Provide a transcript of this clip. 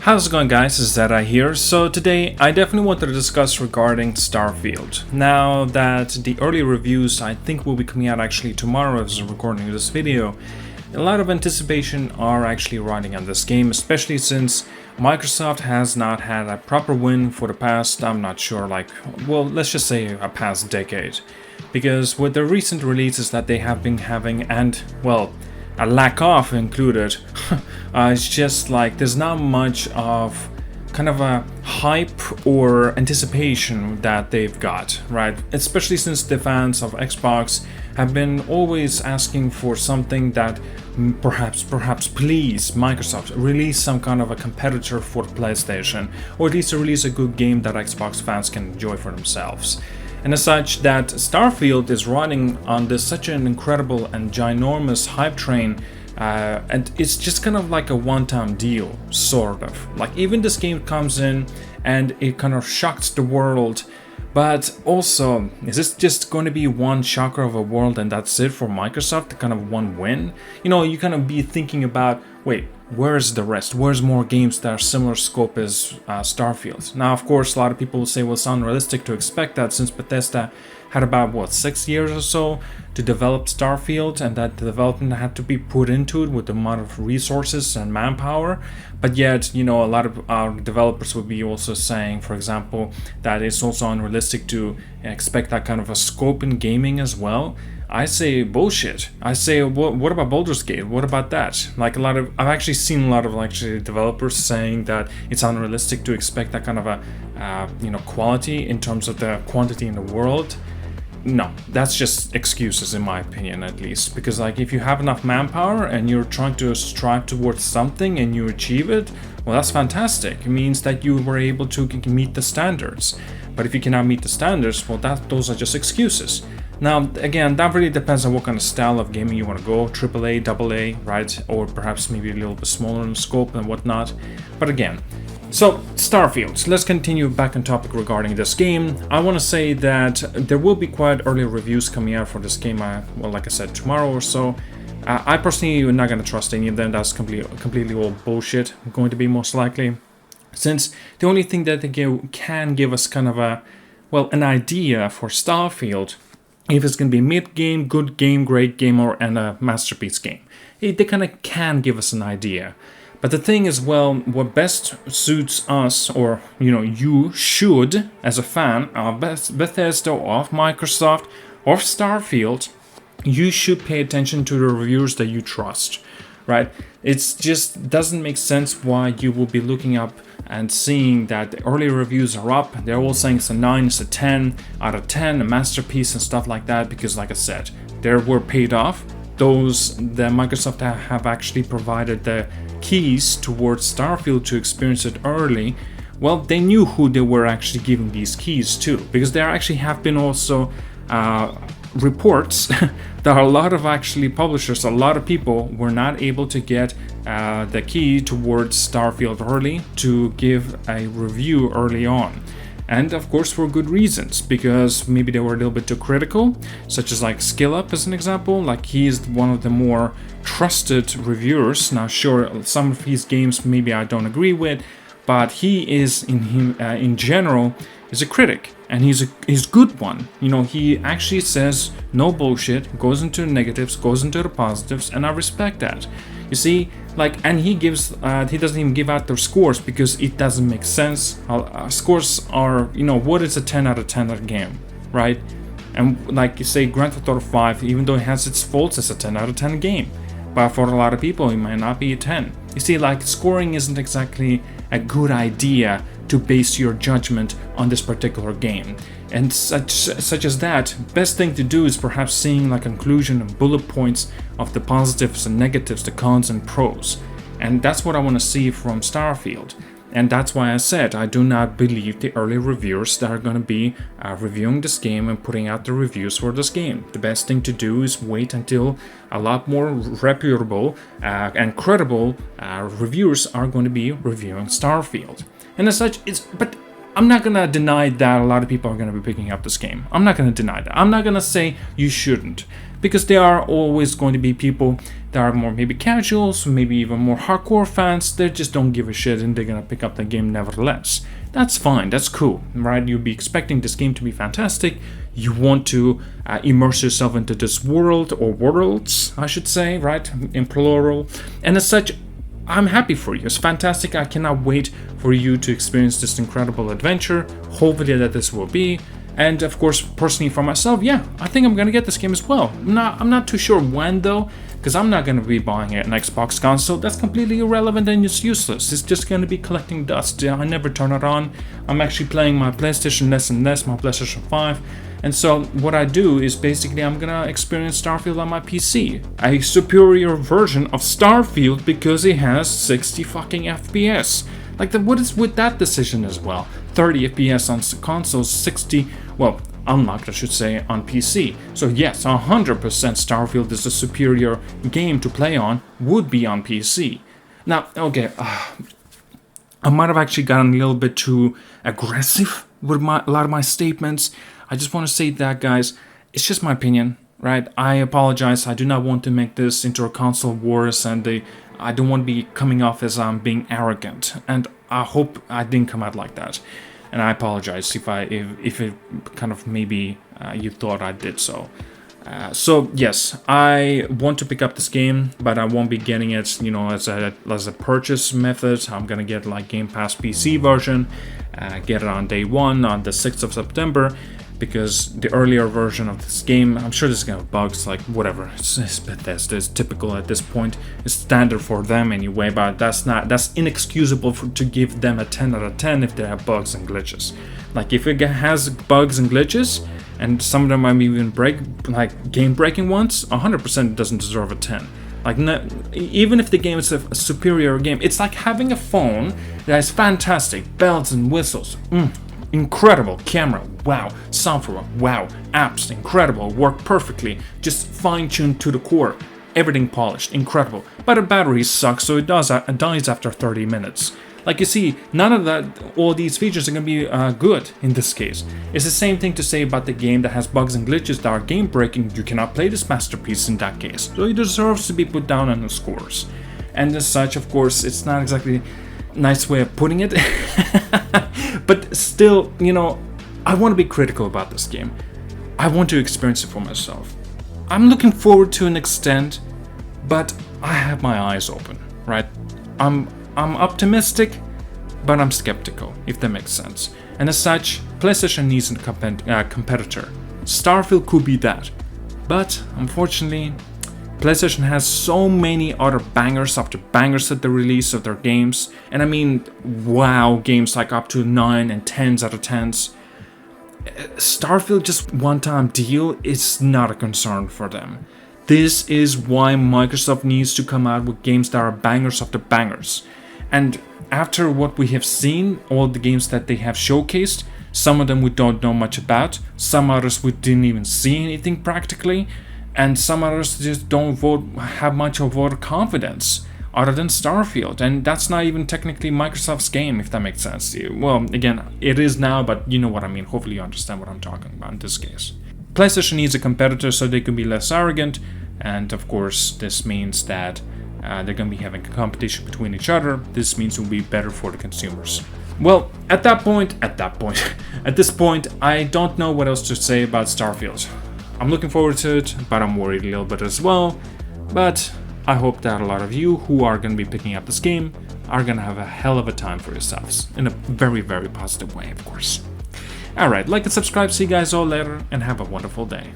How's it going, guys? It's ZDEyE here. So today I definitely wanted to discuss regarding Starfield. Now that the early reviews I think will be coming out actually tomorrow as I'm recording this video, a lot of anticipation are actually riding on this game, especially since Microsoft has not had a proper win for the past, I'm not sure, let's just say a past decade. Because with the recent releases that they have been having and, well, a lack of included, it's just like there's not much of kind of a hype or anticipation that they've got, right? Especially since the fans of Xbox have been always asking for something that perhaps please Microsoft release some kind of a competitor for PlayStation, or at least release a good game that Xbox fans can enjoy for themselves. And as such, that Starfield is running on this such an incredible and ginormous hype train, and it's just kind of like a one-time deal, sort of. Like, even this game comes in and it kind of shocks the world, but also, is this just going to be one shocker of a world and that's it for Microsoft, kind of one win? You know, you kind of be thinking about, wait, where's the rest? Where's more games that are similar scope as Starfield? Now, of course, a lot of people will say, well, it's unrealistic to expect that since Bethesda had about, 6 years or so to develop Starfield, and that the development had to be put into it with the amount of resources and manpower. But yet, you know, a lot of developers would be also saying, for example, that it's also unrealistic to expect that kind of a scope in gaming as well. I say bullshit. I say, what about Baldur's Gate? What about that? Like, I've actually seen a lot of developers saying that it's unrealistic to expect that kind of a, quality in terms of the quantity in the world. No, that's just excuses in my opinion, at least. Because if you have enough manpower and you're trying to strive towards something and you achieve it, well, that's fantastic. It means that you were able to meet the standards. But if you cannot meet the standards, well, those are just excuses. Now, again, that really depends on what kind of style of gaming you want to go, AAA, AA, right? Or perhaps maybe a little bit smaller in scope and whatnot. But again, so Starfield, let's continue back on topic regarding this game. I want to say that there will be quite early reviews coming out for this game, like I said, tomorrow or so. I personally am not going to trust any of them. That's completely all bullshit, going to be most likely. Since the only thing that they can give us kind of an idea for Starfield, if it's going to be mid-game, good game, great game, and a masterpiece game. They kind of can give us an idea. But the thing is, well, what best suits us, or, you should, as a fan of Bethesda, of Microsoft, or Starfield, you should pay attention to the reviewers that you trust, right? It just doesn't make sense why you will be looking up and seeing that the early reviews are up. They're all saying it's a 9, it's a 10 out of 10, a masterpiece and stuff like that, because like I said, they were paid off. The Microsoft have actually provided the keys towards Starfield to experience it early. Well, they knew who they were actually giving these keys to, because there actually have been also reports that a lot of publishers, a lot of people were not able to get the key towards Starfield early to give a review early on. And of course for good reasons, because maybe they were a little bit too critical, such as SkillUp as an example. He is one of the more trusted reviewers. Now sure, some of his games maybe I don't agree with, but he is in general is a critic, and he's a good one. He actually says no bullshit, goes into the negatives, goes into the positives, and I respect that. You see, and he doesn't even give out their scores because it doesn't make sense. Scores are, what is a 10 out of 10 game, right? And you say Grand Theft Auto 5, even though it has its faults, it's a 10 out of 10 game. But for a lot of people, it might not be a 10. You see, scoring isn't exactly a good idea to base your judgment on this particular game. And such as that, best thing to do is perhaps seeing a conclusion and bullet points of the positives and negatives, the cons and pros. And that's what I want to see from Starfield. And that's why I said I do not believe the early reviewers that are going to be reviewing this game and putting out the reviews for this game. The best thing to do is wait until a lot more reputable and credible reviewers are going to be reviewing Starfield. And as such, but I'm not gonna deny that a lot of people are gonna be picking up this game. I'm not gonna deny that. I'm not gonna say you shouldn't, because there are always going to be people that are more maybe casuals, maybe even more hardcore fans. They just don't give a shit and they're gonna pick up the game nevertheless. That's fine, that's cool, right? You'll be expecting this game to be fantastic. You want to immerse yourself into this world, or worlds, I should say, right? In plural. And as such, I'm happy for you. It's fantastic. I cannot wait for you to experience this incredible adventure. Hopefully that this will be. And of course, personally for myself, yeah, I think I'm gonna get this game as well. I'm not too sure when though, because I'm not gonna be buying an Xbox console. That's completely irrelevant and it's useless. It's just gonna be collecting dust. I never turn it on. I'm actually playing my PlayStation less and less, my PlayStation 5. And so what I do is basically I'm gonna experience Starfield on my PC. A superior version of Starfield because it has 60 fucking FPS. Like, what is with that decision as well? 30 FPS on consoles, 60, well, unlocked I should say, on PC. So yes, 100% Starfield is a superior game to play on, would be on PC. Now, okay, I might have actually gotten a little bit too aggressive with a lot of my statements. I just want to say that, guys, it's just my opinion, right? I apologize. I do not want to make this into a console wars, and I don't want to be coming off as I'm being arrogant. And I hope I didn't come out like that. And I apologize if it kind of maybe you thought I did so. So yes, I want to pick up this game, but I won't be getting it, you know, as a purchase method. I'm gonna get like Game Pass PC version, get it on day one on the 6th of September. Because the earlier version of this game, I'm sure there's gonna have bugs, like whatever. It's Bethesda, it's typical at this point. It's standard for them anyway, but that's inexcusable to give them a 10 out of 10 if they have bugs and glitches. Like if it has bugs and glitches, and some of them might even game-breaking ones, 100% doesn't deserve a 10. Like, even if the game is a superior game, it's like having a phone that is fantastic, bells and whistles. Incredible camera, wow. Software, wow. Apps, incredible, work perfectly, just fine-tuned to the core. Everything polished, incredible. But the battery sucks, so it dies after 30 minutes. Like you see, none of that, all these features are gonna be good in this case. It's the same thing to say about the game that has bugs and glitches that are game-breaking. You cannot play this masterpiece in that case. So it deserves to be put down on the scores. And as such, of course, it's not exactly a nice way of putting it. But still, you know, I want to be critical about this game. I want to experience it for myself. I'm looking forward to an extent, but I have my eyes open, right? I'm optimistic, but I'm skeptical, if that makes sense. And as such, PlayStation needs a competitor. Starfield could be that. But, unfortunately, PlayStation has so many other bangers after bangers at the release of their games. And I mean, wow, games like up to 9 and 10s out of 10s. Starfield, just one-time deal, is not a concern for them. This is why Microsoft needs to come out with games that are bangers after bangers. And after what we have seen, all the games that they have showcased, some of them we don't know much about, some others we didn't even see anything practically, and some others just don't have much of voter confidence other than Starfield, and that's not even technically Microsoft's game, if that makes sense to you. Well, again, it is now, but you know what I mean. Hopefully you understand what I'm talking about in this case. PlayStation needs a competitor so they can be less arrogant, and of course this means that they're going to be having a competition between each other. This means it will be better for the consumers. Well, at this point, I don't know what else to say about Starfield. I'm looking forward to it, but I'm worried a little bit as well. But I hope that a lot of you who are going to be picking up this game are going to have a hell of a time for yourselves. In a very, very positive way, of course. Alright, like and subscribe, see you guys all later, and have a wonderful day.